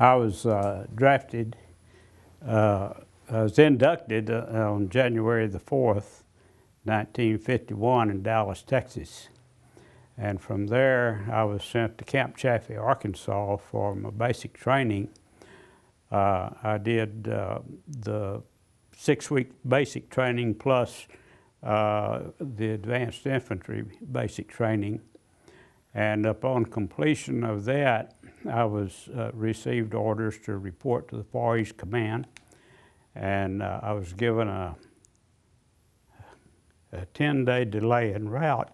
I was drafted, I was inducted on January the 4th, 1951 in Dallas, Texas. And from there, I was sent to Camp Chaffee, Arkansas for my basic training. I did the 6-week basic training plus the advanced infantry basic training. And upon completion of that, I was received orders to report to the Far East Command, and I was given a 10-day delay en route.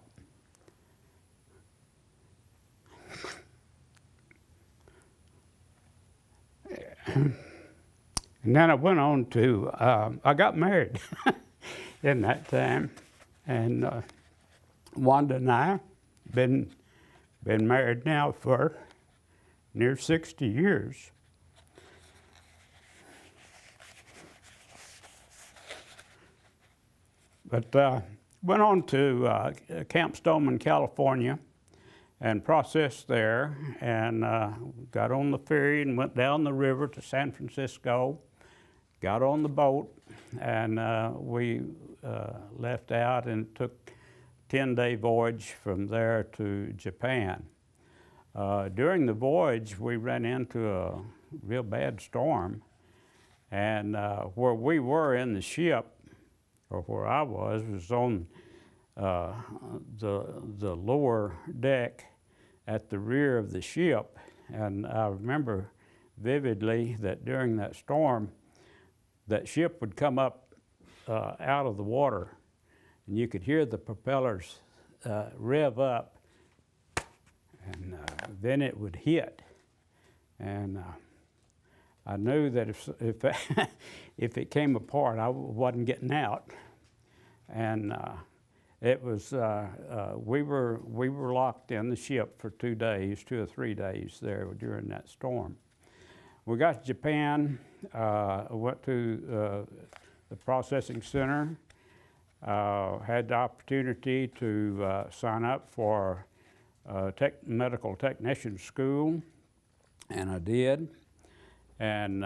And then I went on to, I got married in that time, and Wanda and I been married now for near 60 years. But went on to Camp Stoneman, California, and processed there, and got on the ferry and went down the river to San Francisco, got on the boat, and we left out and took a 10-day voyage from there to Japan. During the voyage, we ran into a real bad storm, and where we were in the ship, or where I was on the lower deck at the rear of the ship. And I remember vividly that during that storm, that ship would come up out of the water, and you could hear the propellers rev up, and then it would hit. And I knew that if it came apart, I wasn't getting out. And it was we were locked in the ship for 2 or 3 days there during that storm. We got to Japan, went to the processing center, had the opportunity to sign up for medical technician school, and I did. And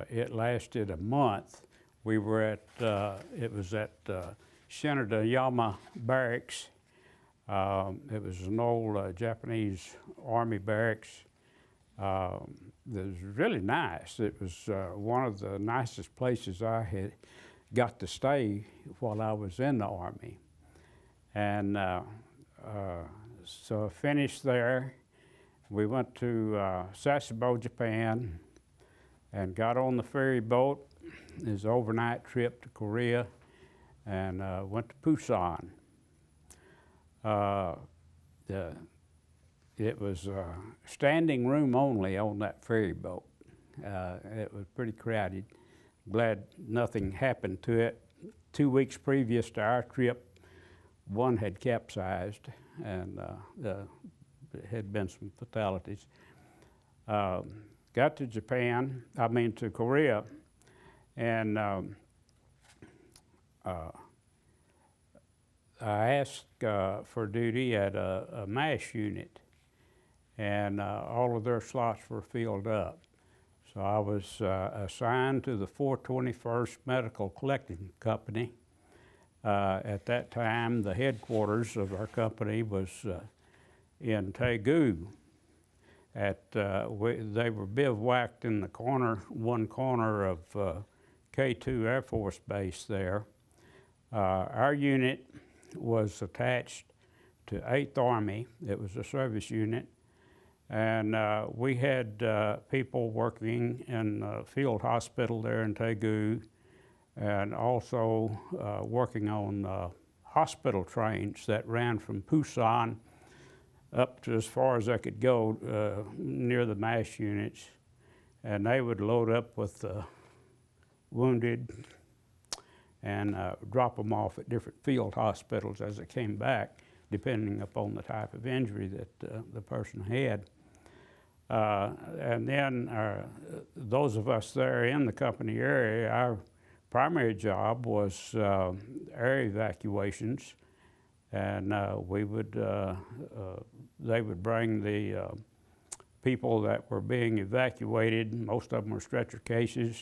it lasted a month. We were at, it was at Shinodayama Barracks. It was an old Japanese Army barracks. It was really nice. It was one of the nicest places I had got to stay while I was in the Army. And so I finished there. We went to Sasebo, Japan, and got on the ferry boat. It was an overnight trip to Korea, and went to Busan. It was standing room only on that ferry boat. It was pretty crowded. Glad nothing happened to it. 2 weeks previous to our trip, one had capsized, and there had been some fatalities. Got to to Korea, and I asked for duty at a MASH unit, and all of their slots were filled up. So I was assigned to the 421st Medical Collecting Company. At that time, the headquarters of our company was in Daegu. They were bivouacked in the one corner of K2 Air Force Base there. Our unit was attached to 8th Army. It was a service unit. And we had people working in the field hospital there in Daegu, and also working on hospital trains that ran from Busan up to as far as I could go near the MASH units. And they would load up with wounded and drop them off at different field hospitals as they came back, depending upon the type of injury that the person had. And then those of us there in the company area, our primary job was air evacuations, and they would bring the people that were being evacuated. Most of them were stretcher cases.